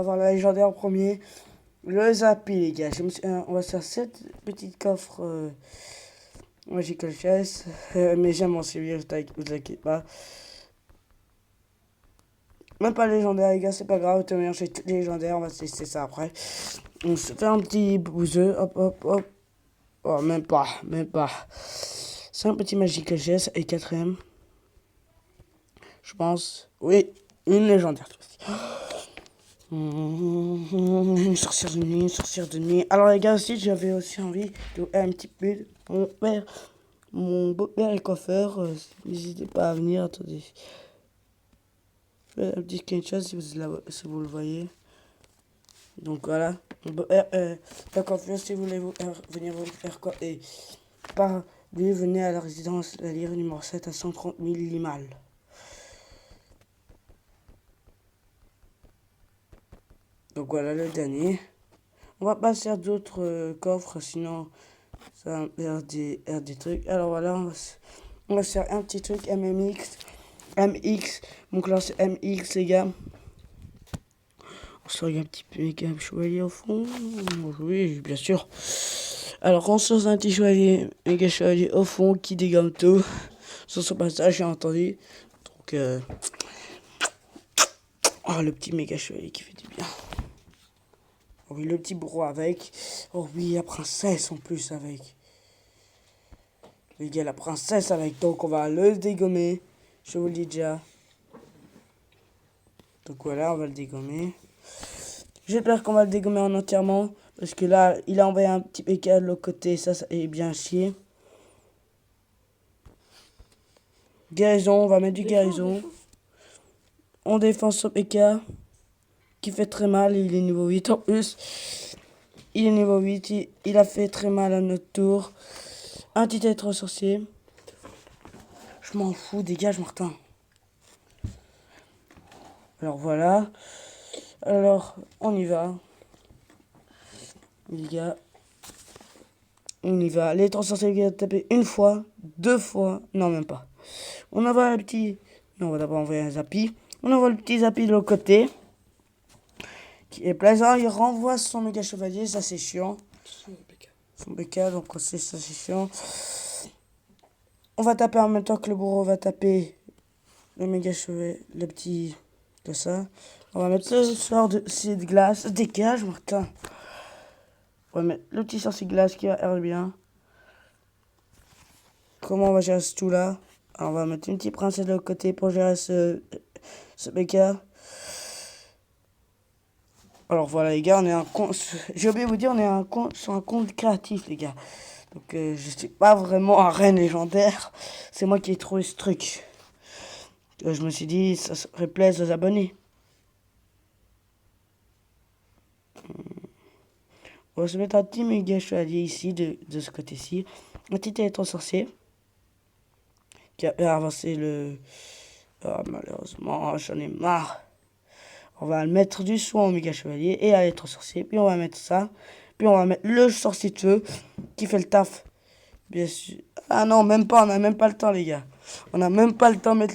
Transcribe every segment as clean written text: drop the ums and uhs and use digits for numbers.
On va voir la légendaire en premier. Le Zappi, les gars. On va faire 7 petites coffres Magical Chess. Mais j'aime en série, vous inquiétez pas. Même pas légendaire, les gars, c'est pas grave. Autant mélanger toutes les légendaires. On va tester ça après. On se fait un petit bouseux. Hop, hop, hop. Oh, même pas, même pas. 5 petits Magical Chess et quatrième. Je pense. Oui, une légendaire. Une sorcière de nuit, une sorcière de nuit. Alors les gars aussi, j'avais aussi envie de un petit peu. Mon beau-père est coiffeur. N'hésitez pas à venir. Attendez. Je fais un petit screenshot si vous le voyez. Donc voilà. Mon beau-père la coiffure, si vous voulez venir vous faire quoi. Et par lui, venez à la résidence La Lyre numéro 7 à 130 000 Limal. Donc voilà le dernier. On va passer à d'autres coffres, sinon ça va perdre des trucs. Alors voilà, on va faire un petit truc MMX. MX, mon classe MX les gars. On se regarde un petit peu les gars, chevalier au fond. Oui, bien sûr. Alors on sort un petit chevalier, méga chevalier au fond qui dégomme tout. Sur son passage, j'ai entendu. Donc, oh, le petit méga chevalier qui fait du bien. Oh oui, le petit bourreau avec. Oh oui, la princesse en plus avec. Les gars, la princesse avec. Donc, on va le dégommer. Je vous le dis déjà. Donc voilà, on va le dégommer. J'espère qu'on va le dégommer en entièrement. Parce que là, il a envoyé un petit PK de l'autre côté. Ça est bien chier. Guérison, on va mettre du guérison. On défend son PK. Qui fait très mal. Il est niveau 8 en plus. Il est niveau 8. Il a fait très mal à notre tour. Un petit être sorcier. Je m'en fous, dégage Martin. Alors voilà. Alors, on y va. Les gars. On y va. Les 300 vont taper une fois, deux fois. Non, même pas. On envoie un petit. Non, on va d'abord envoyer un Zappi. On envoie le petit Zappi de l'autre côté. Qui est plaisant. Il renvoie son méga chevalier. Ça, c'est chiant. Son BK. Donc, ça, c'est chiant. On va taper en même temps que le bourreau va taper le méga chevalier. Le petit. Que ça. On va mettre le sort de glace. Dégage, Martin. On va mettre le petit sorcier glace qui va errer bien. Comment on va gérer ce tout là? Alors on va mettre une petite princesse de l'autre côté pour gérer ce BK. Alors voilà les gars, on est un compte. J'ai oublié de vous dire, on est sur un compte créatif les gars. Donc je suis pas vraiment un reine légendaire. C'est moi qui ai trouvé ce truc. Je me suis dit, ça serait plaisir aux abonnés. On va se mettre un petit méga chevalier ici, de ce côté-ci. Un petit électron sorcier. Qui a avancé le... Oh, malheureusement, j'en ai marre. On va mettre du soin au méga chevalier et à l'électro sorcier. Puis on va mettre ça. Puis on va mettre le sorcier de feu qui fait le taf. Bien sûr. Ah non, même pas, on n'a même pas le temps les gars. On n'a même pas le temps de mettre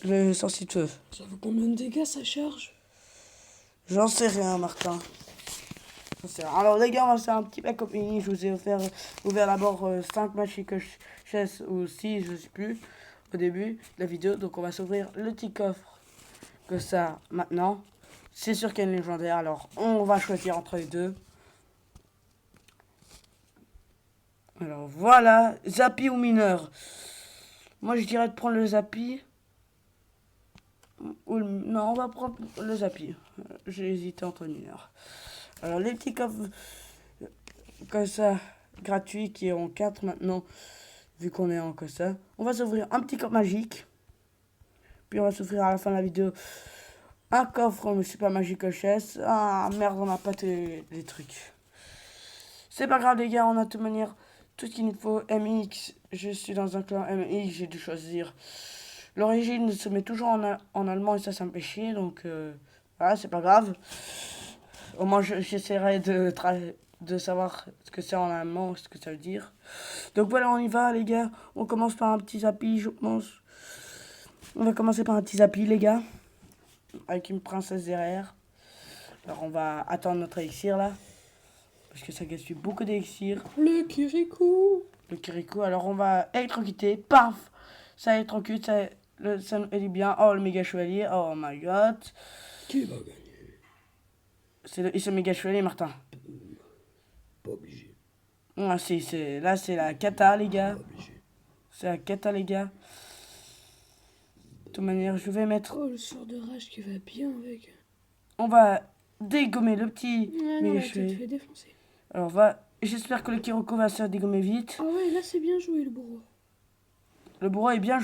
le sorcier de feu. Ça vaut combien de dégâts ça charge? J'en sais rien Martin. Alors les gars, on va faire un petit pack opening. Je vous ai ouvert d'abord 5 Magical Chess ou 6, je sais plus, au début de la vidéo. Donc on va s'ouvrir le petit coffre que ça maintenant. C'est sûr qu'il y a une légendaire, alors on va choisir entre les deux. Alors voilà, Zappi ou mineur. Moi je dirais de prendre le Zappi. Non, on va prendre le Zappi. J'ai hésité entre le mineur. Alors les petits coffres comme ça, gratuits, qui est en 4 maintenant, vu qu'on est en que ça. On va s'ouvrir un petit coffre magique. Puis on va s'ouvrir à la fin de la vidéo un coffre, mais Super Magical Chess. Ah merde, on n'a pas les trucs. C'est pas grave les gars, on a de toute manière tout ce qu'il nous faut. MX, je suis dans un clan MX, j'ai dû choisir. L'origine se met toujours en allemand et ça me fait chier, donc voilà, c'est pas grave. Au moins j'essaierai de savoir ce que c'est en allemand, ce que ça veut dire. Donc voilà, on y va les gars. On commence par un petit Zappi, je pense. On va commencer par un petit Zappi les gars. Avec une princesse derrière. Alors on va attendre notre élixir là. Parce que ça gaspille beaucoup d'élixir. Le Kirikou. Le Kirikou. Alors on va électrocuter. Paf! Ça électrocute, ça nous dit bien. Oh le méga chevalier. Oh my god. Qui va gagner? C'est le méga chevalier Martin. Pas obligé. Ah, là c'est la cata les gars. Pas obligé. C'est la cata les gars. De toute manière je vais mettre. Oh, le sort de rage qui va bien avec. On va dégommer le petit Ouais, non, méga là, tu te chevalier. fais défoncer. Alors j'espère que le Kirikou va se faire dégommer vite. Ah ouais, là c'est bien joué le bourreau. Le bourreau a bien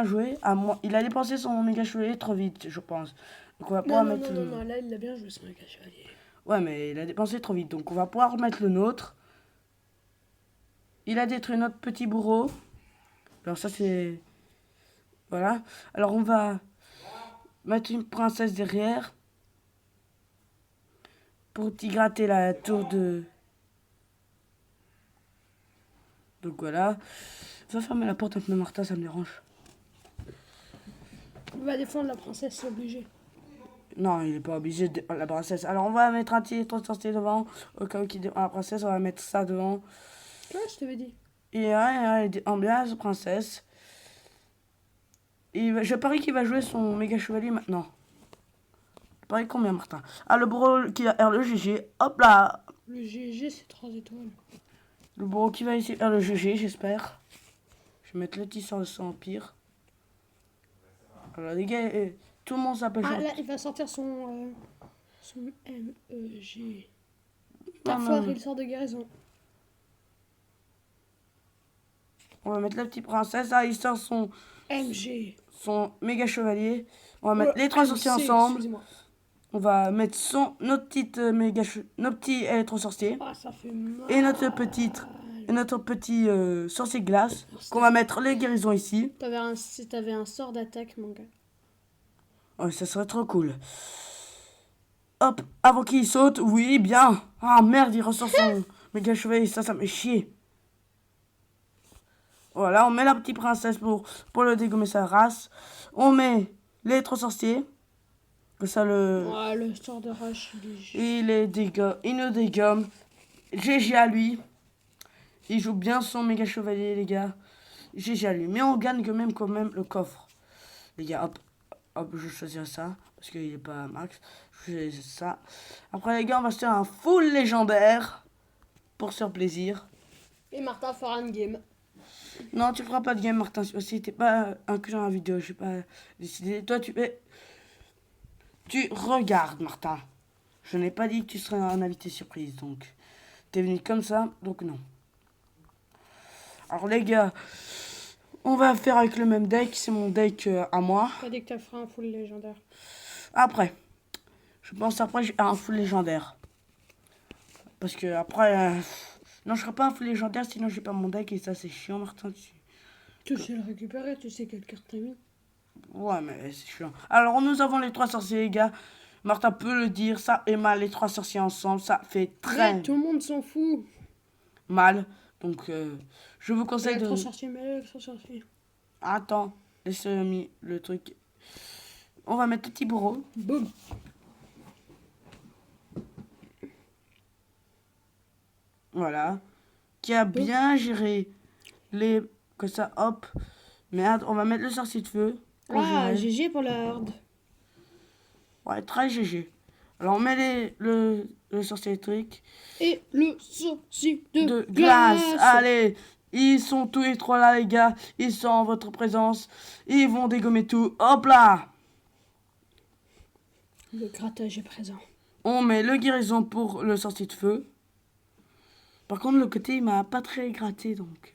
joué. Il a dépensé son méga chevalier trop vite, je pense. Donc on va pouvoir mettre Non, là il a bien joué son méga chevalier. Ouais, mais il a dépensé trop vite. Donc on va pouvoir mettre le nôtre. Il a détruit notre petit bourreau. Alors ça c'est... Voilà. Alors on va mettre une princesse derrière. Pour t'y gratter la tour de... Donc voilà. Va fermer la porte un peu Martin, ça me dérange. Il va défendre la princesse, c'est obligé. Non, il n'est pas obligé de la princesse. Alors on va mettre un petit électrosorcier devant. Au cas où il défend la princesse, on va mettre ça devant. Ouais, je t'avais dit. Et en bien la princesse. Je parie qu'il va jouer son méga chevalier maintenant. Je parie combien Martin? Ah le bourreau qui a le GG. Hop là. Le GG c'est 3 étoiles. Le bourreau qui va essayer le GG j'espère. Je vais mettre le petit sort de son empire. Alors les gars, tout le monde s'appelle Ah là il va sortir son MEG. Non, Parfois non. il sort de guérison. On va mettre la petite princesse. Ah il sort MG. son méga chevalier. On va mettre les trois sorciers ensemble. Excusez-moi. On va mettre notre petit électro-sorcier. Ah ça fait mal. Et notre petit sorcier glace. Qu'on va mettre les guérisons ici. T'avais un sort d'attaque mon gars. Oh, ça serait trop cool. Hop, avant qu'il saute. Oui, bien. Ah merde, il ressort son méga chevalier. Ça me fait chier. Voilà, on met la petite princesse pour le dégommer sa race. On met l'électro-sorcier. Que ça le... Ah le sort de rage Il nous dégomme. GG à lui. Il joue bien son méga chevalier, les gars. GG à lui. Mais on gagne quand même le coffre. Les gars, hop, je choisis ça. Parce qu'il n'est pas max. Je choisis ça. Après, les gars, on va se faire un full légendaire. Pour se faire plaisir. Et Martin fera une game. Non, tu feras pas de game, Martin. Si t'es pas inclus dans la vidéo, je sais pas décidé. Toi, tu regardes, Martin. Je n'ai pas dit que tu serais un invité surprise, donc... T'es venu comme ça, donc non. Alors les gars, on va faire avec le même deck. C'est mon deck à moi. T'as dit que tu feras un full légendaire. Après, je pense après j'ai un full légendaire. Parce que après... non, je serai pas un full légendaire, sinon j'ai pas mon deck et ça c'est chiant, Martin. Tu sais le récupérer, tu sais quelle carte t'as mis. Ouais, mais c'est chiant. Alors nous avons les trois sorciers, les gars. Martin peut le dire, ça et mal, les trois sorciers ensemble, ça fait très Ouais, tout le monde s'en fout. mal. Donc, je vous conseille de... Électro-sorcier. Attends, laisse-moi le truc. On va mettre le petit bourreau. Boum. Voilà. Qui a bien géré les... Que ça, hop. Merde, on va mettre le sorcier de feu. Ah, GG pour la horde. Ouais, très GG. Alors, on met le sorcier électrique. Et le sorcier de glace. glace. Allez, ils sont tous les trois là, les gars. Ils sont en votre présence. Ils vont dégommer tout. Hop là. Le grattage est présent. On met le guérison pour le sorcier de feu. Par contre, le côté, il m'a pas très gratté, donc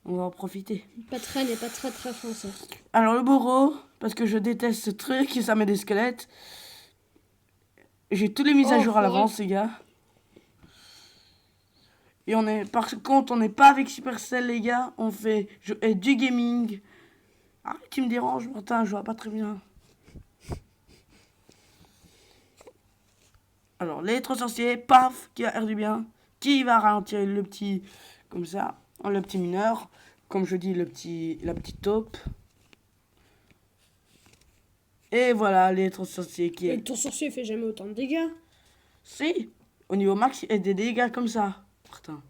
on va en profiter. Patron n'est pas très français. Alors, le bourreau, parce que je déteste ce truc, ça met des squelettes. J'ai tous les mises à jour à l'avance, les gars. Et par contre, on n'est pas avec Supercell, les gars. On fait du gaming. Arrête, tu me déranges, Martin, je vois pas très bien. Alors, les trois sorciers, paf, qui va faire du bien. Qui va ralentir le petit, comme ça, le petit mineur. Comme je dis, la petite taupe. Et voilà, les trois sorciers qui... Et ton sorcier fait jamais autant de dégâts. Si, au niveau max, il y a des dégâts comme ça, Martin.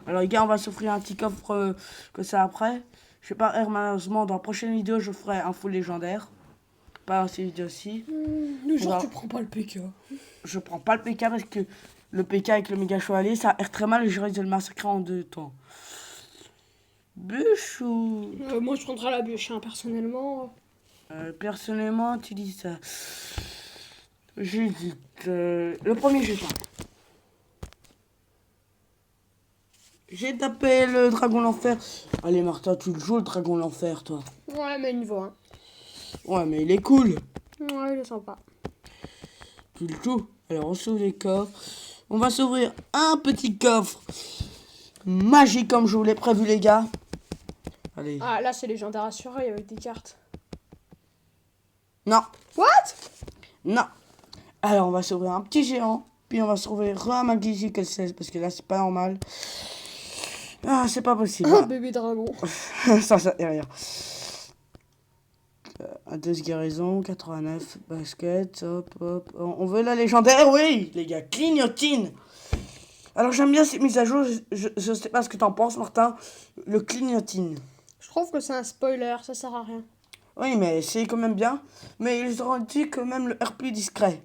Alors les gars, on va s'offrir un petit coffre que ça après. Je sais pas, malheureusement, dans la prochaine vidéo, je ferai un full légendaire. Pas dans cette vidéo-ci. Le genre, va- tu prends pas le PK. Je prends pas le PK parce que le PK avec le méga chevalier, ça erre très mal et je risque de le massacrer en 2 temps. Bûche ou... Moi, je prendrai la bûche, hein, personnellement. personnellement, tu dis ça. J'hésite. Le premier, j'ai pas. J'ai tapé le dragon l'enfer. Allez, Martha, tu le joues le dragon l'enfer, toi. Ouais, mais une voix. Hein. Ouais, mais il est cool. Ouais, il est sympa. Tu le joues. Alors, on s'ouvre les coffres. On va s'ouvrir un petit coffre magique comme je vous l'ai prévu, les gars. Allez. Ah, là, c'est légendaire assuré avec des cartes. Non. What? Non. Alors, on va s'ouvrir un petit géant. Puis, on va s'ouvrir un magnifique 16 parce que là, c'est pas normal. Ah, c'est pas possible. Un bébé dragon. Ça, derrière. Un 2 guérison, 89, basket, hop, hop. On veut la légendaire, oui, les gars, clignotine. Alors, j'aime bien ces mises à jour, je sais pas ce que t'en penses, Martin. Le clignotine. Je trouve que c'est un spoiler, ça sert à rien. Oui, mais c'est quand même bien. Mais ils auraient dit quand même le R plus discret.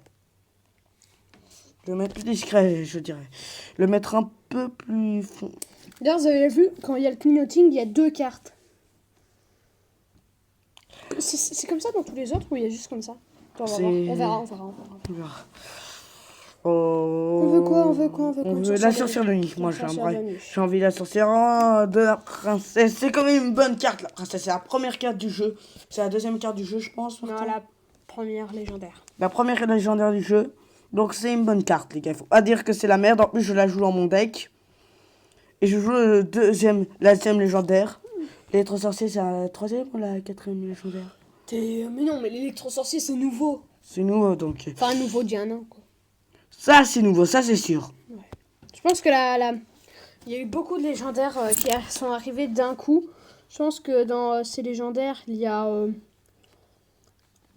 Le mettre plus discret, je dirais. Le mettre un peu plus fond. D'ailleurs, vous avez vu, quand il y a le clignoting, il y a 2 cartes. C'est comme ça dans tous les autres ou il y a juste comme ça? Attends, on verra. Oh. On veut quoi? On veut la sorcière de nuit. Moi, j'ai envie de la sorcière de la princesse. C'est quand même une bonne carte, la princesse. C'est la première carte du jeu. C'est la deuxième carte du jeu, je pense. Non, la première légendaire. La première légendaire du jeu. Donc, c'est une bonne carte, les gars. Faut pas dire que c'est la merde. En plus, je la joue dans mon deck. Et je joue la deuxième légendaire. L'électro-sorcier, c'est la troisième ou la quatrième légendaire? Mais non, mais l'électro-sorcier, c'est nouveau. C'est nouveau, donc. Enfin, nouveau d'il y a un an, quoi. Ça, c'est nouveau, ça, c'est sûr. Ouais. Je pense que il y a eu beaucoup de légendaires qui sont arrivés d'un coup. Je pense que dans ces légendaires, il y a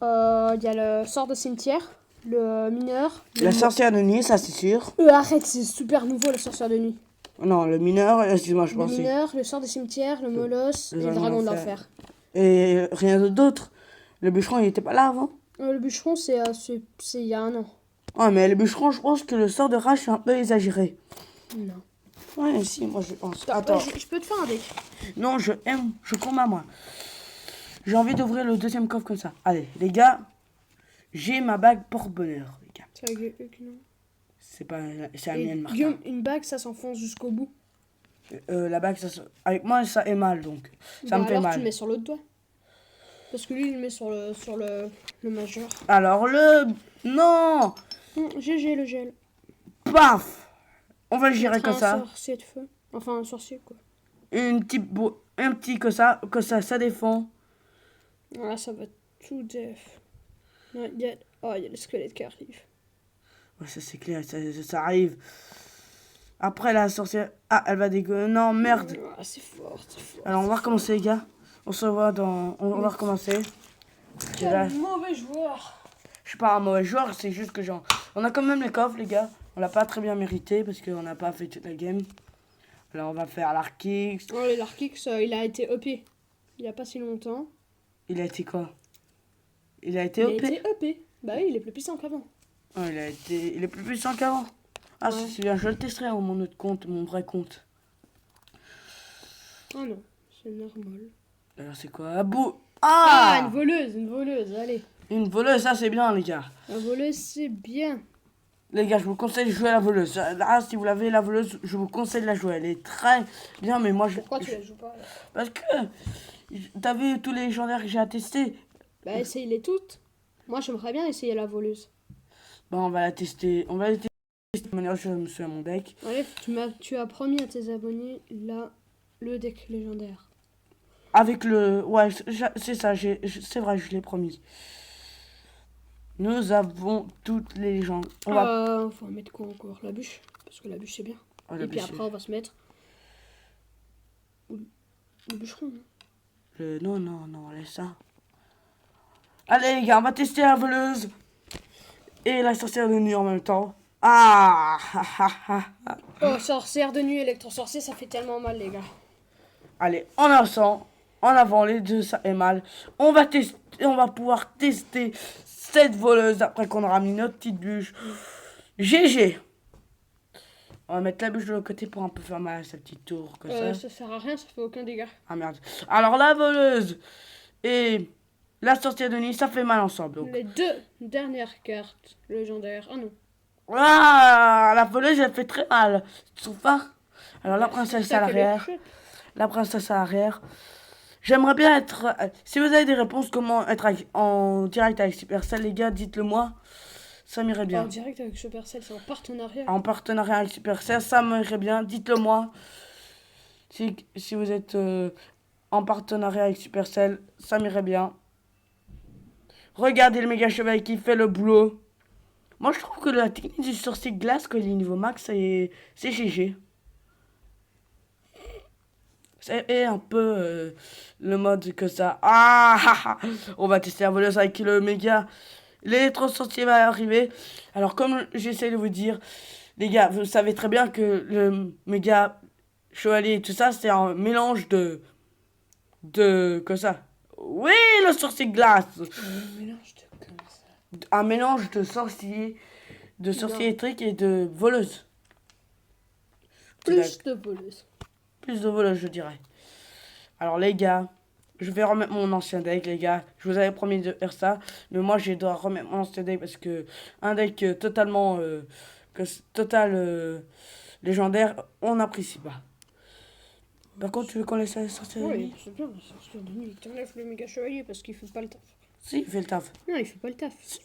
le sort de cimetière, le mineur. La sorcière de nuit, ça, c'est sûr. Arrête, c'est super nouveau, le sorcière de nuit. Non, le mineur, excuse-moi, je pensais. Le mineur, le sort des cimetières, le molosse et le dragon de l'enfer. Et rien d'autre. Le bûcheron, il était pas là avant? Le bûcheron, c'est il y a un an. Ouais, mais le bûcheron, je pense que le sort de rage, c'est un peu exagéré. Non. Ouais, si, moi, je pense. Attends. Je peux te faire un deck. Non, je combats, moi. J'ai envie d'ouvrir le deuxième coffre comme ça. Allez, les gars, j'ai ma bague porte-bonheur, les gars. C'est pas... C'est la mienne, Martin. Guillaume, une bague, ça s'enfonce jusqu'au bout. La bague, avec moi, ça est mal, donc. Ça me fait alors mal. Tu le mets sur l'autre doigt. Parce que lui, il le met sur le majeur. Alors, non GG, le gel. Paf! On va le gérer comme ça. Un sorcier de feu. Enfin, un sorcier, quoi. Un petit que ça défend. Voilà, ça va tout def. Il y a le squelette qui arrive. Ouais, ça c'est clair, ça arrive. Après la sorcière... Ah, elle va dégueuler. Non, merde. C'est fort. Alors, on va recommencer, les gars. On se voit dans... On va recommencer. Quel mauvais joueur. Je suis pas un mauvais joueur, c'est juste que genre... On a quand même les coffres, les gars. On l'a pas très bien mérité parce qu'on n'a pas fait toute la game. Alors, on va faire l'Arkix. Oh, l'Arkix, il a été EP. Il y a pas si longtemps. Il a été quoi? Il a été EP? Il a été EP. Bah oui, il est plus puissant qu'avant. Oh, il est plus puissant qu'avant. Ah, ouais. C'est bien, je le testerai à mon autre compte, mon vrai compte. Oh non, c'est normal. Alors, c'est quoi? Une voleuse, allez. Une voleuse, ça c'est bien, les gars. La voleuse, c'est bien. Les gars, je vous conseille de jouer à la voleuse. Là, si vous l'avez, la voleuse, je vous conseille de la jouer. Elle est très bien, mais moi, Pourquoi tu la joues pas là? Parce que, t'as vu tous les légendaires que j'ai à tester? Bah, essaye-les toutes. Moi, j'aimerais bien essayer la voleuse. Bon, on va la tester. On va la tester. Maintenant, je me suis à mon deck. Allez, tu as promis à tes abonnés, là, le deck légendaire. Avec le... Ouais, c'est ça, c'est vrai, je l'ai promis. Nous avons toutes les légendes. On va mettre quoi encore? La bûche. Parce que la bûche, c'est bien. Oh, et puis après, on va se mettre... Le bûcheron. Non, laisse ça. Allez, les gars, on va tester la voleuse. Et la sorcière de nuit en même temps. Ah, ah, ah, ah, ah. Oh, sorcière de nuit, électrosorcier, ça fait tellement mal, les gars. Allez, en avant, en avant, les deux, ça est mal. On va tester, on va pouvoir tester cette voleuse après qu'on aura mis notre petite bûche. GG. On va mettre la bûche de l'autre côté pour un peu faire mal à sa petite tour, comme ça. Ça sert à rien, ça fait aucun dégât. Ah merde. Alors la voleuse et la sorcière de nuit, ça fait mal ensemble. Donc. Les deux dernières cartes légendaires. Ah non. Ah, la voleuse, elle fait très mal. Tu trouves pas? Alors la princesse à l'arrière. La princesse à l'arrière. J'aimerais bien être... si vous avez des réponses, comment être en direct avec Supercell, les gars, dites-le moi. Ça m'irait bien. En direct avec Supercell, c'est en partenariat. En partenariat avec Supercell, ça m'irait bien. Dites-le moi. Si vous êtes en partenariat avec Supercell, ça m'irait bien. Regardez le méga chevalier qui fait le boulot. Moi, je trouve que la technique du sorcier glace, quand il est niveau max, c'est GG. C'est un peu le mode que ça. Ah, on va tester la voleuse avec le méga. L'électro-sorcier va arriver. Alors, comme j'essaie de vous dire, les gars, vous savez très bien que le méga chevalier et tout ça, c'est un mélange de. Que ça. Oui, le sorcier glace. Un mélange de comme ça. Un mélange de sorcier. De sorcier électrique et de voleuse. Plus de voleuse. Plus de voleuse, je dirais. Alors, les gars. Je vais remettre mon ancien deck, les gars. Je vous avais promis de faire ça. Mais moi, je dois remettre mon ancien deck parce que un deck totalement... légendaire, on n'apprécie pas. Par contre, tu veux qu'on laisse la sorcière de nuit? Oui, c'est bien, la sorcière de nuit. T'enlèves le méga chevalier parce qu'il fait pas le taf. Si, il fait le taf. Non, il fait pas le taf. Si.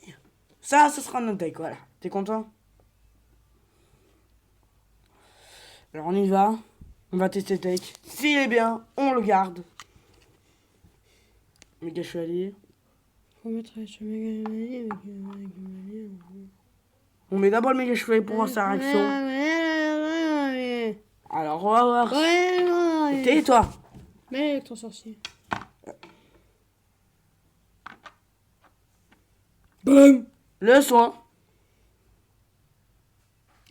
Ça, ce sera notre deck, voilà. T'es content? Alors, on y va. On va tester le deck. S'il est bien, on le garde. Méga chevalier. Faut mettre ce méga chevalier. On met d'abord le méga chevalier pour voir sa réaction. Alors, on va voir. Tais-toi. Mais électro-sorcier. Boum. Le soin.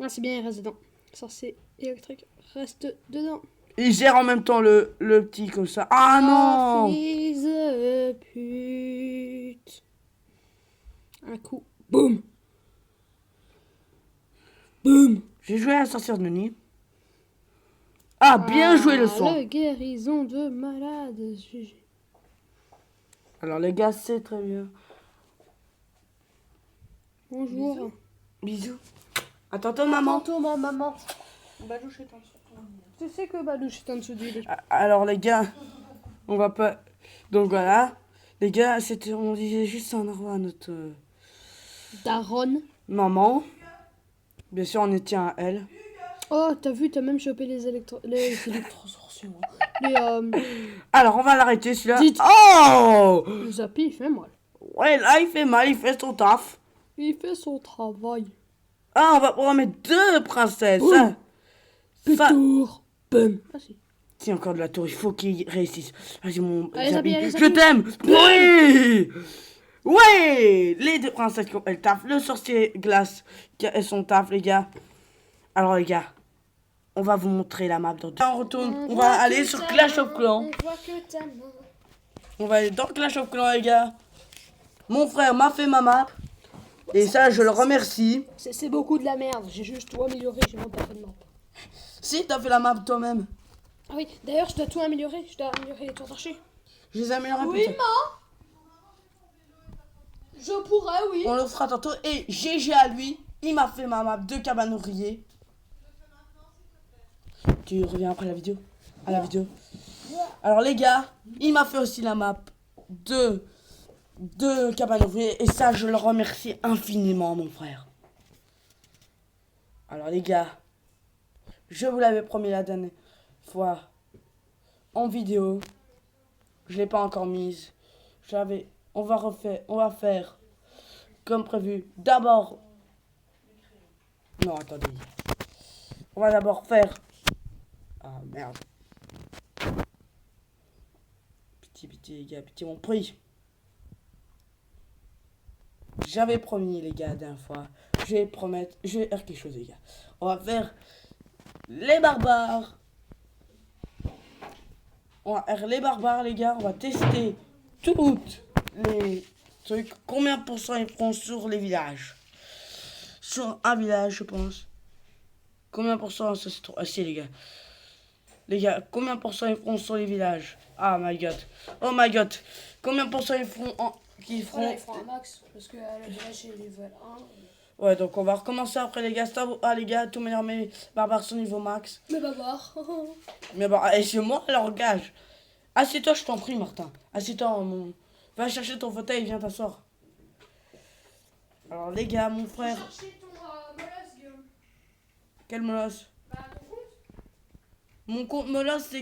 Ah, c'est bien, il reste dedans. Sorcier électrique reste dedans. Il gère en même temps le petit comme ça. Ah non. Fils de pute. Un coup. Boum. Boum. J'ai joué à la sorcière de nuit. Ah, bien joué le soin. Le guérison de malade. GG. Alors les gars, c'est très bien. Bonjour. Bisous. À tantôt, maman. Tantôt, ma maman. Badouche est en dessous. Tu sais que Badouche est en dessous du lit. Alors les gars, on va pas... Donc voilà. Les gars, on disait juste un au revoir à notre Daronne. maman. Bien sûr, on y tient à elle. Oh, t'as vu, t'as même chopé les électrosorciers. Alors, on va l'arrêter celui-là. Dites. Oh. Le Zappy, il fait mal. Ouais, là, il fait mal, il fait son taf. Il fait son travail. Ah, on va pouvoir mettre deux princesses. Ouh. Hein. Ça... Tour. Bum. Ah si. Si, encore de la tour, il faut qu'il réussisse. Vas-y, mon Allez, Zabi, Zabi, allez, je Zabi. t'aime. Oui. Ouais. Les deux princesses qui ont le taf. Le sorcier glace qui a son taf, les gars. Alors, les gars, on va vous montrer la map. On retourne, on va aller sur Clash of Clans. On va aller dans Clash of Clans, les gars. Mon frère m'a fait ma map. Et ça, je le remercie. C'est beaucoup de la merde. J'ai juste tout amélioré. J'ai même pas fait de map. Si, t'as fait la map toi-même. Ah oui, d'ailleurs, je dois tout améliorer. Je dois améliorer les tours d'archer. Je les améliorerai Oui, plus tard. Je pourrais, oui. On le fera tantôt. Et GG à lui, il m'a fait ma map de cabane ouvrier. Tu reviens après la vidéo? À la vidéo. Alors les gars, il m'a fait aussi la map de cabane ouvrier. Et ça, je le remercie infiniment, mon frère. Alors les gars, je vous l'avais promis la dernière fois en vidéo. Je l'ai pas encore mise. On va faire comme prévu. D'abord. Non, attendez. On va d'abord faire. Ah merde. Pitié, les gars, pitié, mon prix. j'avais promis les gars la dernière fois. Je vais faire quelque chose les gars. On va faire les barbares. On va faire les barbares les gars. On va tester toutes les trucs. Combien de pourcents ils feront sur les villages? Sur un village je pense. Combien de pourcents ça se trouve? Ah si les gars. Les gars, combien de pourcents ils feront sur les villages? Ah my god. Oh my god. Combien de pourcents ils feront Voilà, ils feront un max. Parce que le village est level 1. Ouais, donc on va recommencer après les gars. Ah les gars, tous mes barbares sont niveau max. Mais barbare. Mais bah, et c'est moi alors gage. Assieds-toi, je t'en prie, Martin. Assieds-toi, va chercher ton fauteuil, viens t'asseoir. Alors les gars, mon frère. Chercher ton molosse, Guillaume. Quel molosse? Bah, ton compte. Mon compte molosse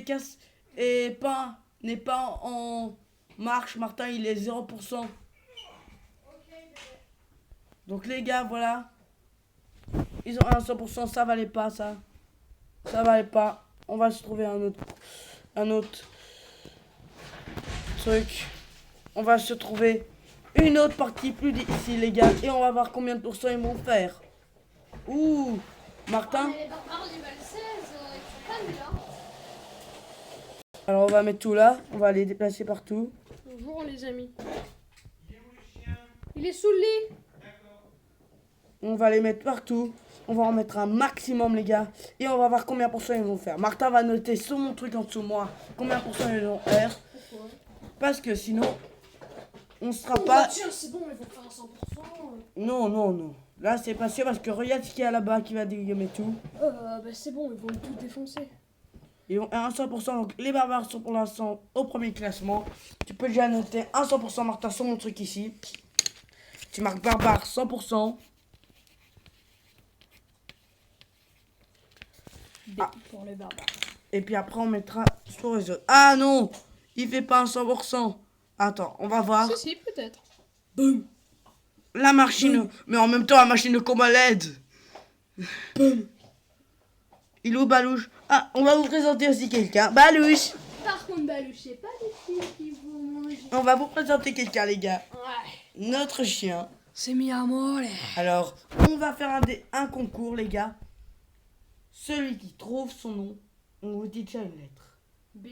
n'est pas en marche, Martin, il est 0%. Donc les gars, voilà. Ils ont un 100%, ça valait pas ça. Ça valait pas. On va se trouver un autre truc. On va se trouver une autre partie plus difficile les gars. Et on va voir combien de pourcents ils vont faire. Ouh, Martin. Mais les barbares level 16, ils sont pas nuls, hein. Alors on va mettre tout là. On va les déplacer partout. Bonjour les amis. Il est sous le lit. On va les mettre partout. On va en mettre un maximum les gars. Et on va voir combien de pourcents ils vont faire. Martin va noter sur mon truc en dessous de moi combien de pourcents ils vont faire. Pourquoi? Parce que sinon, on sera pas... Tiens, c'est bon, ils vont faire un 100%. Non, non, non. Là c'est pas sûr parce que regarde ce qu'il y a là-bas qui va dégommer tout. Bah c'est bon, ils vont tout défoncer. Ils vont à un 100%. Donc les barbares sont pour l'instant au premier classement. Tu peux déjà noter un 100% Martin sur mon truc ici. Tu marques barbare 100%. Pour les barbares. Et puis après on mettra sur les autres. Ah non, il fait pas un 100%. Attends, on va voir. Si, peut-être. Boum. La machine. Mais en même temps la machine de combat LED. Boum. Il est où Balouche? Ah, on va vous présenter aussi quelqu'un. Balouche. Par contre, Balouche, c'est pas des filles qui vont manger. On va vous présenter quelqu'un les gars. Ouais. Notre chien. C'est mi amore. Alors, on va faire un concours, les gars. Celui qui trouve son nom, on vous dit déjà une lettre. B.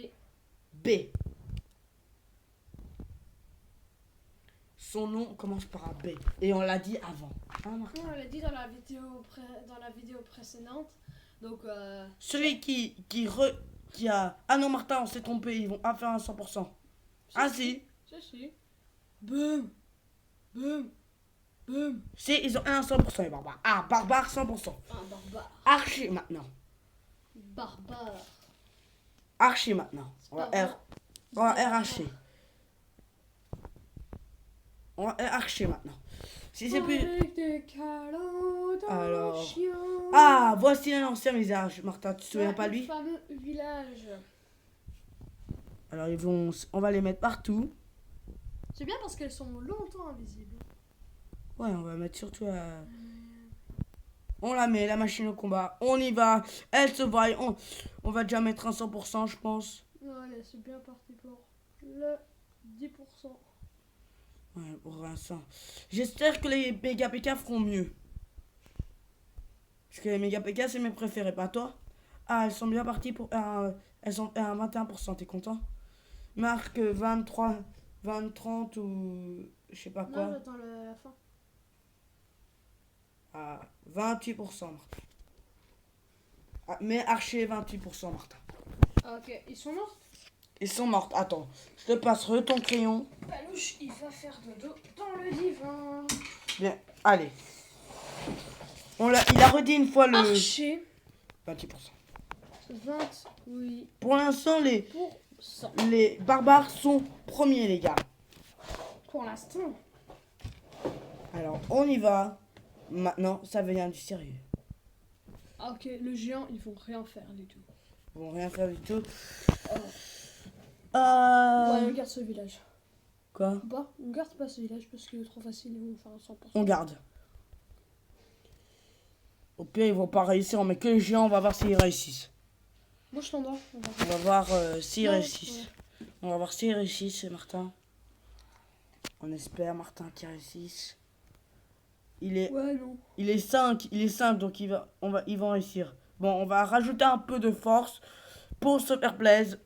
B. Son nom commence par un B. Et on l'a dit avant. Hein, Martin? On l'a dit dans la vidéo précédente. Donc, Celui qui a... Ah non, Martin, on s'est trompé. Ils vont pas faire un 100%. Ah si. Si. Boum. Boum. Boum. Si, ils ont un 100%, les barbares. Ah, barbare 100%. Un barbare. Archer maintenant. Barbare. Archer maintenant. On va Barbare. R. On va R archer. On va R archer maintenant. Si c'est plus... Avec des câlins d'un Alors. chien. Ah, voici un ancien visage. Martin, tu te souviens Ouais, pas le lui? fameux village. Alors on va les mettre partout. C'est bien parce qu'elles sont longtemps invisibles. Ouais, on va mettre surtout on la met, la machine au combat. On y va. Elle se voit. On va déjà mettre un 100%, je pense. Allez, c'est bien parti pour le 10%. Ouais, pour Vincent. J'espère que les méga PK feront mieux. Parce que les méga PK, c'est mes préférés, pas toi? Ah, elles sont bien parties pour... elles sont à 21%, t'es content? Marque 23, 20, 30 ou... Je sais pas quoi. Non, j'attends la fin. À 28%, Martin. Ah, mais Archer 28%, Martin. Ah, ok, ils sont morts. Ils sont mortes. Attends, je te passerai ton crayon. Balouche, il va faire dodo dans le divan. Bien, allez. Il a redit une fois le Archer, 28%. 28%. Pour l'instant, les barbares sont premiers, les gars. Pour l'instant. Alors, on y va. Maintenant, ça devient du sérieux. Ah, ok, le géant, ils vont rien faire du tout. Ils vont rien faire du tout. Ouais, on garde ce village. Quoi? Bah, on garde pas ce village parce qu'il est trop facile, ils vont faire un 100%. On garde. Au pire, ils vont pas réussir. On met que les géants, on va voir s'ils réussissent. Moi, je t'endors. On va voir s'ils Non, réussissent. On va voir s'ils réussissent, Martin. On espère, Martin, qu'ils réussissent. Il est, Ouais, non. il est 5, donc ils vont réussir. Bon, on va rajouter un peu de force pour se faire plaisir.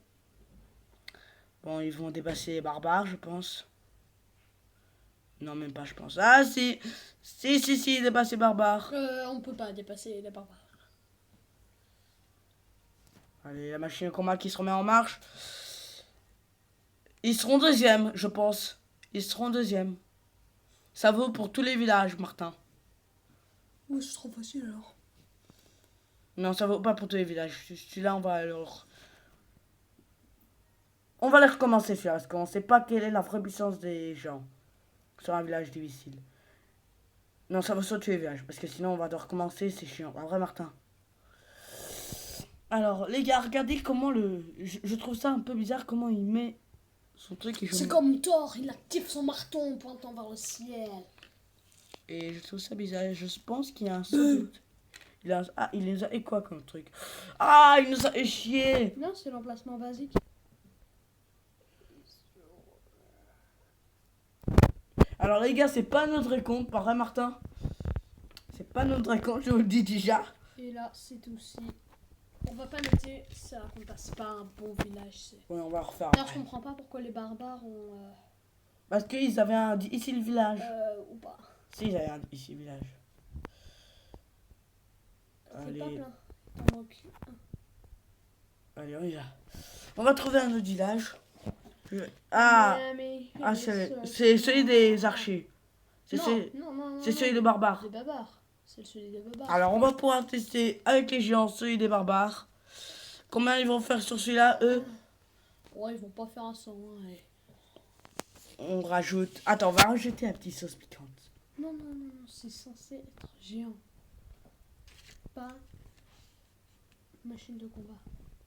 Bon, ils vont dépasser les barbares, je pense. Non, même pas, je pense. Ah, si. Si, dépasser les barbares. On peut pas dépasser les barbares. Allez, la machine à combat qui se remet en marche. Ils seront deuxième, je pense. Ils seront deuxième. Ça vaut pour tous les villages, Martin. Ouais, c'est trop facile alors. Non, ça vaut pas pour tous les villages. Celui-là, on va les recommencer, celui-là, parce qu'on sait pas quelle est la vraie puissance des gens sur un village difficile. Non, ça va sur tous les villages, parce que sinon on va devoir recommencer, c'est chiant. Un vrai Martin. Alors, les gars, regardez comment je trouve ça un peu bizarre, comment il met son truc et C'est comme Thor, il active son marteau en pointant vers le ciel. Et je trouve ça bizarre. Je pense qu'il y a un seul. Il nous a et quoi comme truc? Ah, il nous a échié. Non, c'est l'emplacement basique. Alors les gars, c'est pas notre récompte, pas vrai Martin? C'est pas notre récompte, je vous le dis déjà. Et là, c'est aussi. On va pas noter, ça compte pas. C'est pas un bon village. Ouais, on va refaire. D'ailleurs, je comprends pas pourquoi les barbares ont. Parce qu'ils avaient un ici le village. Ou pas. Si, ils avaient un ici le village. C'est Allez. pas plein. T'en manques un. Allez, on y va. On va trouver un autre village. Ah, Mais c'est celui des archers. C'est non, celui, non, non, non, c'est celui non. de barbares. Des barbares. C'est celui des barbares. Alors, on va pouvoir tester avec les géants celui des barbares. Combien ils vont faire sur celui-là, eux? Ouais, ils vont pas faire un 100. Hein, allez. On rajoute. Attends, on va rajouter la petite sauce piquante. Non, non, non, non, c'est censé être géant. Pas machine de combat.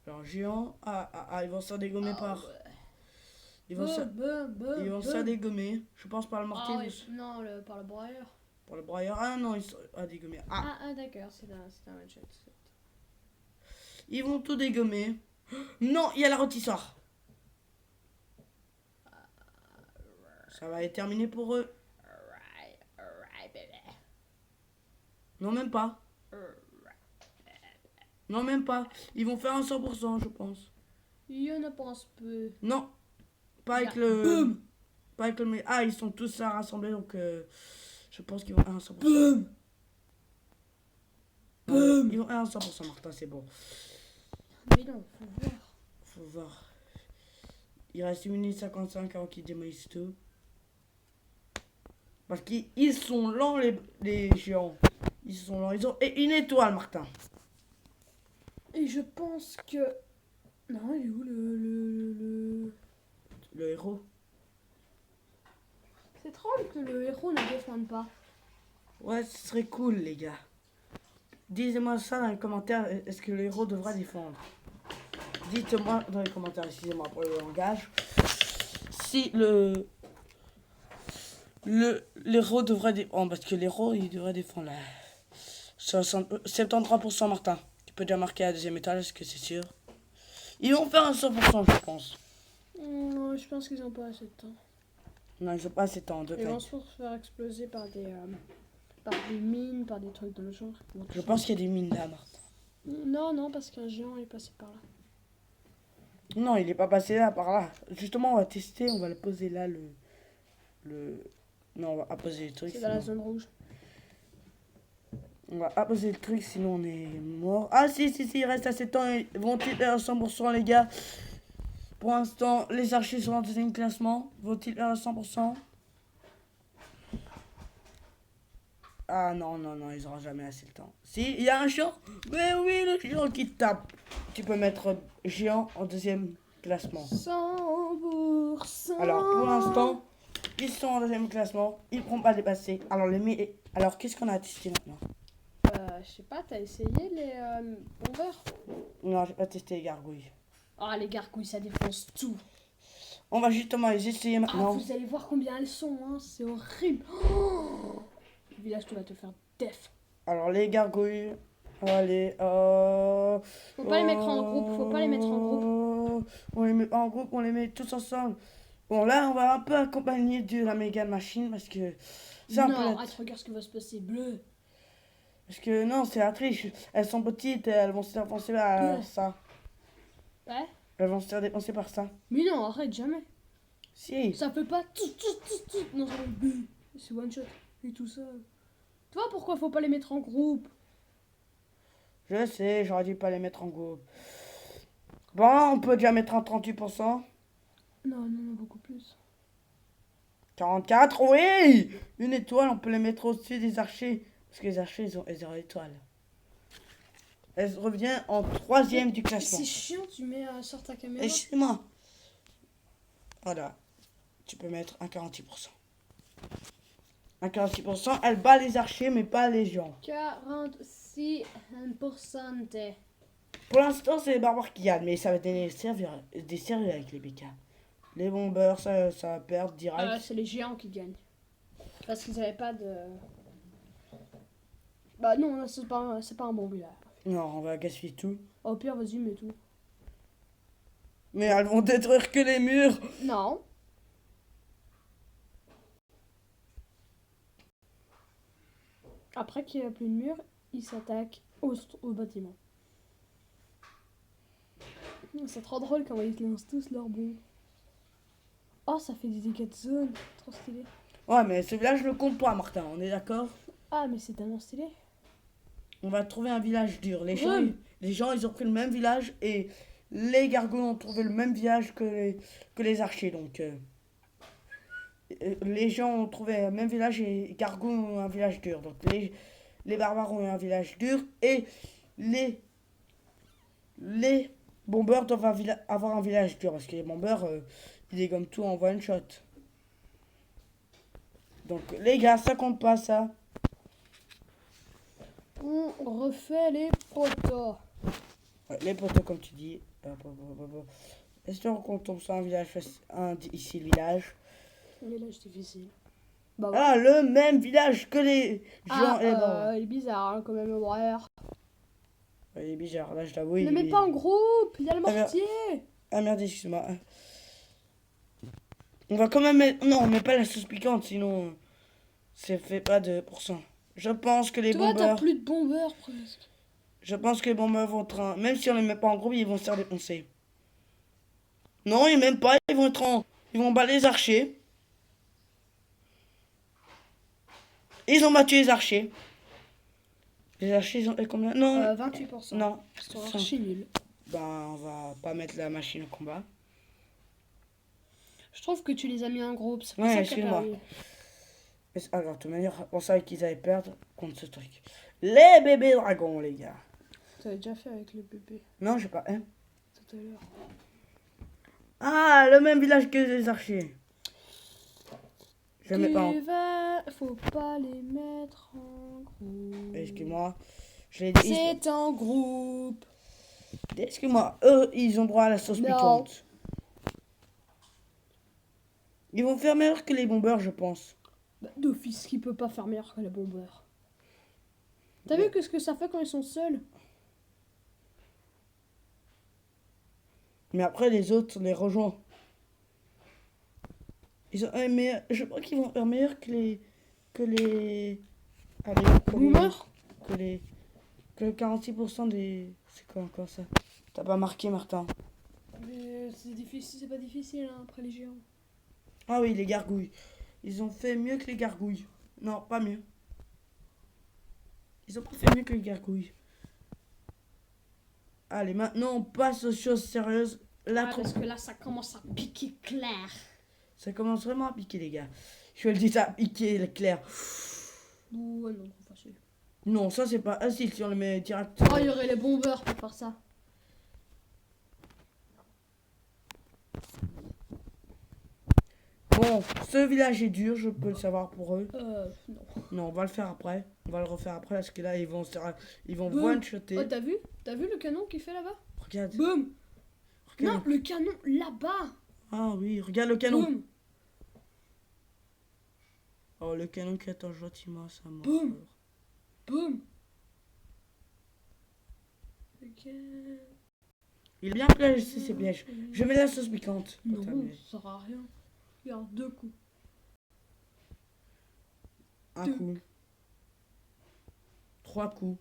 Alors, géant. Ils vont se faire dégommer par. Ouais. Ils vont se faire dégommer. Je pense par le mortier. Ah ouais, non, par le broyeur. Par le broyeur. Ah non, ils sont dégommer. Ah, d'accord, c'est un one shot. Ils vont tout dégommer. Non, il y a la rôtissoire. Ça va être terminé pour eux. Alright, baby. Non, même pas. Non, même pas. Ils vont faire un 100%, je pense. Je ne pense peu. Non. Pas avec le. Boum. Pas avec le. Ah, ils sont tous là rassemblés, donc je pense qu'ils vont faire un 100%. Boum. Boum. Ils vont faire un 100%, Martin, c'est bon. Mais non, faut voir. Faut voir. Il reste 1 minute 55 avant qu'ils démolissent tout. Parce qu'ils sont lents, les géants. Ils sont lents. Ils ont et une étoile, Martin. Et je pense que. Non, il est où Le héros. C'est drôle que le héros ne défende pas. Ouais, ce serait cool, les gars. Dites-moi ça dans les commentaires. Est-ce que le héros devra défendre? Dites-moi dans les commentaires, excusez-moi pour le langage. Si l'héros devrait défendre. Parce que l'héros, il devrait défendre. 73% Martin. Tu peux déjà marquer à la deuxième étage, est-ce que c'est sûr? Ils vont faire un 100%, je pense. Non, je pense qu'ils ont pas assez de temps. Non, ils ont pas assez de temps. Ils vont se faire exploser par des mines, par des trucs dans le genre. Je pense qu'il y a des mines là, Martin. Non, parce qu'un géant est passé par là. Non, il est pas passé là, par là. Justement, on va tester, on va le poser là, Non, on va apposer le truc. C'est dans la zone rouge. On va apposer le truc, sinon on est mort. Ah si, il reste assez de temps. Ils vont-ils faire à 100% les gars? Pour l'instant, les archers sont en deuxième classement. Vont-ils faire à 100%? Ah non, ils auront jamais assez de temps. Si, il y a un géant. Mais oui, le géant qui tape. Tu peux mettre géant en deuxième classement. 100%. Alors pour l'instant, ils sont en deuxième classement. Ils ne pourront pas dépasser. Alors qu'est-ce qu'on a testé maintenant? Je sais pas, t'as essayé les bombers? Non, j'ai pas testé les gargouilles. Ah, les gargouilles, ça défonce tout. On va justement les essayer Ah, maintenant. vous allez voir combien elles sont, hein. C'est horrible. Oh, le village, tu vas te faire def. Alors les gargouilles, allez. Faut pas les mettre en groupe. On les met en groupe, on les met tous ensemble. Bon là, on va un peu accompagner de la méga machine parce que Simple. Non, arrête, regarde ce qui va se passer. Bleu. Parce que non, c'est la triche. Elles sont petites et elles vont se faire dépenser par Ouais. ça. Ouais. Elles vont se faire dépenser par ça. Mais non, arrête, jamais. Si. Ça fait pas tout. Non, ça fait bleu. C'est one shot. Et tout ça. Tu vois pourquoi faut pas les mettre en groupe? Je sais, j'aurais dû pas les mettre en groupe. Bon, on peut déjà mettre un 38%. Non, beaucoup plus. 44, oui. Une étoile, on peut les mettre au-dessus des archers. Parce que les archers, ils ont l'étoile. Elle revient en 3e du classement. C'est chiant, tu mets sur ta caméra. Et chez moi. Voilà. Tu peux mettre un 46%. Un 46%, elle bat les archers, mais pas les gens. 46%. Pour l'instant, c'est les barbares qui gagnent, mais ça va être des sérieux avec les BK. Les bombeurs, ça va perdre direct. C'est les géants qui gagnent. Parce qu'ils avaient pas de... Bah non, là, c'est pas un bon village. Non, on va gaspiller tout. Au pire, vas-y, mets tout. Mais elles vont détruire que les murs. Non. Après qu'il n'y a plus de mur, ils s'attaquent au bâtiment. C'est trop drôle comment ils lancent tous leurs bombes. Oh, ça fait des dégâts de zone. Trop stylé. Ouais, mais ce village ne compte pas, Martin, on est d'accord? Ah, mais c'est tellement stylé. On va trouver un village dur. Les gens, Ouais. ils ont pris le même village et les gargoyles ont trouvé le même village que les archers. Donc, les gens ont trouvé le même village et les gargoyles ont un village dur. Donc, les barbares ont un village dur et les bombeurs doivent avoir un village dur. Parce que les bombeurs, ils dégomment tout en one shot. Donc, les gars, ça compte pas, ça. On refait les poteaux. Ouais, les poteaux, comme tu dis. Est-ce qu'on tombe sur un village ici, le village. Un village difficile. Bah ouais. Ah, le même village que les gens et les barbares. Il est bizarre hein, quand même, Warrior. Ouais, il est bizarre, là, je l'avoue. Ne mets pas en groupe, il y a le Ah, merde. mortier. Ah merde, excuse-moi. On va quand même mettre... Non, on met pas la sauce piquante, sinon... Ça fait pas de pourcent. Je pense que les Toi, t'as bombeurs... plus de bombeurs presque. Je pense que les bombeurs vont être... Même si on les met pas en groupe, ils vont se faire défoncer. Non, ils m'aiment pas, ils vont être en... Ils vont battre les archers. Ils ont battu les archers. Les archers, ils ont... Combien? Non. 28%. Non. C'est archi nul. Ben, on va pas mettre la machine au combat. Je trouve que tu les as mis en groupe. C'est pour Ouais, ça que t'as excuse-moi. perdu. Mais alors, de toute manière, on savait qu'ils allaient perdre contre ce truc. Les bébés dragons, les gars. T'avais déjà fait avec le bébé Non, j'ai pas... Hein. tout à l'heure. Ah, le même village que les archers. Je mets pas en... Faut pas les mettre en groupe. Excuse-moi. Je l'ai dit. C'est en groupe. Excuse-moi. Eux, ils ont droit à la sauce Non. piquante. Ils vont faire meilleur que les bombeurs, je pense. Bah, d'office, qui peut pas faire meilleur que les bombeurs. T'as vu que ce que ça fait quand ils sont seuls? Mais après, les autres les rejoignent. Ils ont... mais je crois qu'ils vont faire meilleur que les... Allez, Boomers? que le 46% des... C'est quoi encore ça? T'as pas marqué, Martin? Mais c'est difficile, c'est pas difficile hein, après les géants. Ah oui, les gargouilles. Ils ont fait mieux que les gargouilles. Non, pas mieux. Ils ont pas fait mieux que les gargouilles. Allez, maintenant on passe aux choses sérieuses. Là, Parce que là, ça commence à piquer clair. ça commence vraiment à piquer, les gars. Je le dis, ça a piqué, clair. Ouais, non, trop facile. Non, ça c'est pas facile si on le met direct. Oh, il y aurait les bombeurs pour faire ça. Bon, ce village est dur, je peux le savoir pour eux. Non. Non, on va le faire après. On va le refaire après parce que là, ils vont Boum. one-shotter. Oh, t'as vu? T'as vu le canon qu'il fait là-bas? Regarde. Boum! regarde. Non, le canon là-bas! Ah oui, regarde le canon. Boum! Oh, le canon qui attend gentiment, ça m'a Boum. peur. Boum! Il est bien placé ces pièges. Je mets la sauce piquante. Non, Putain, mais- ça sert à rien. Regarde, 2 coups. Un Deux. coup. 3 coups.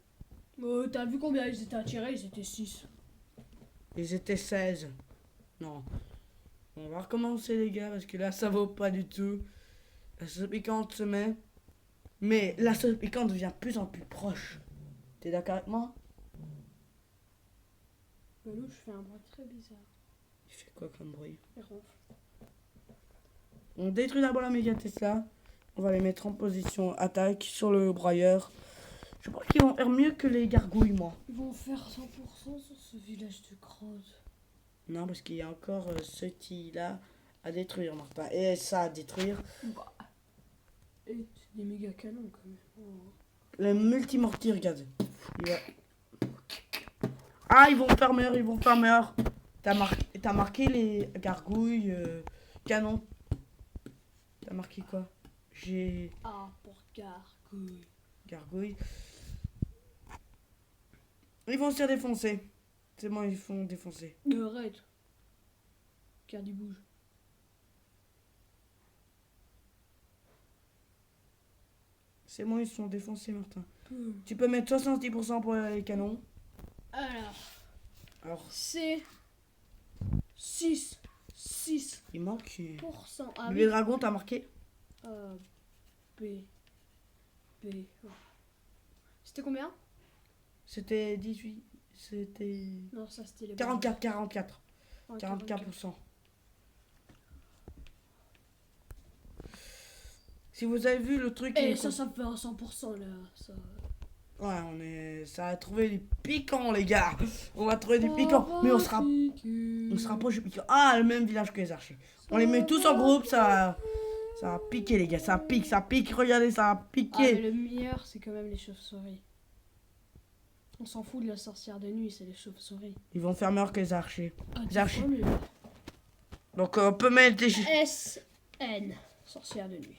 T'as vu combien ils étaient attirés? Ils étaient 6. Ils étaient 16. Non. On va recommencer les gars parce que là ça vaut pas du tout. La sauce piquante se met. Mais la sauce piquante devient de plus en plus proche. T'es d'accord avec moi? Lelouch fait un bruit très bizarre. Il fait quoi comme bruit? Il ronfle. On détruit d'abord la méga Tesla. On va les mettre en position attaque sur le broyeur. Je pense qu'ils vont faire mieux que les gargouilles, moi. Ils vont faire 100% sur ce village de crotte. Non, parce qu'il y a encore ce qui-là à détruire, Martin. Et ça à détruire. Bah. Et c'est des méga canons quand même. Oh. Le multimortier, regarde. Il va- Ah, ils vont faire meilleur, ils vont faire meilleur. T'as marqué les gargouilles, canons. T'as marqué quoi? J'ai Ah, pour gargouille. gargouille. Ils vont se faire défoncer. C'est bon, ils font défoncer. Arrête. Regarde, il bouge. C'est bon, ils se sont défoncés, Martin. Peu. Tu peux mettre 70% pour les canons. Alors, C'est 6. il manque. Ah Le dragon, t'as marqué? B. Oh. C'était combien? C'était 18. C'était. Non, ça c'était les 44. Ouais, 44%. Si vous avez vu le truc. Et ça me fait un 100% là. Ça. Ouais, ça a trouvé du piquant, les gars. On va trouver du piquant. Mais on se rapproche du piquant. Ah, le même village que les archers. On les met tous en groupe, ça va piquer, les gars. Ça pique. Regardez, ça va Ah, piquer. mais le meilleur, c'est quand même les chauves-souris. On s'en fout de la sorcière de nuit, c'est les chauves-souris. Ils vont faire meilleur que les archers. Ah, Les archers. mieux. Donc, on peut mettre des. SN, sorcière de nuit.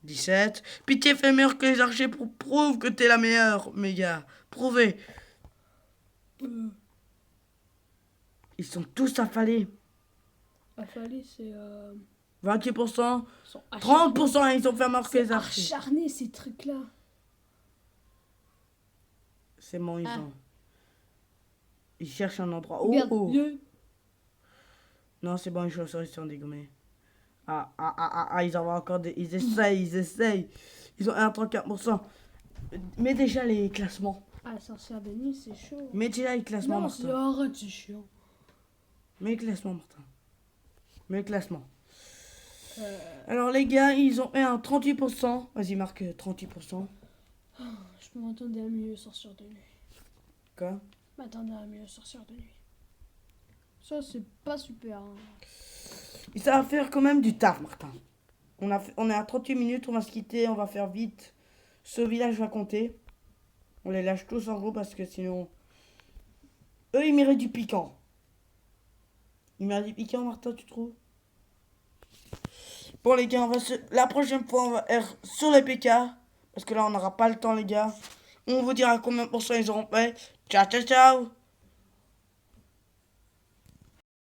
17. Pitié, fais meilleur que les archers pour prouve que t'es la meilleure, mes gars. Prouvez. Ils sont tous affalés. Affalé, c'est. 28%. Sont 30%, ils ont fait meilleur que les archers. acharnés ces trucs-là. C'est bon, ils Ah. ont. Ils cherchent un endroit. Oh, Regarde, oh. vieux. Non, c'est bon, les chauves-souris sont dégommés. Ils en ont encore des. Ils essayent. Ils ont 1,34%. Mets déjà les classements. Ah, sorcière de nuit, c'est chaud. Mets déjà les classements, Non, c'est Martin. arrête, c'est chiant. Mets les classements, Martin. Mets les classements. Alors, les gars, ils ont un 38%. Vas-y, marque 38%. Je m'attendais à mieux, sorcière de nuit. Quoi? Je m'attendais à mieux, sorcière de nuit. Ça, c'est pas super. Hein. Et ça va faire quand même du taf, Martin. On est à 38 minutes, on va se quitter, on va faire vite. Ce village va compter. On les lâche tous en groupe parce que sinon... Eux, ils méritent du piquant. Ils méritent du piquant, Martin, tu trouves? Bon, les gars, la prochaine fois, on va être sur les PK. Parce que là, on n'aura pas le temps, les gars. On vous dira combien de pourcents ils auront fait. Ciao, ciao, ciao.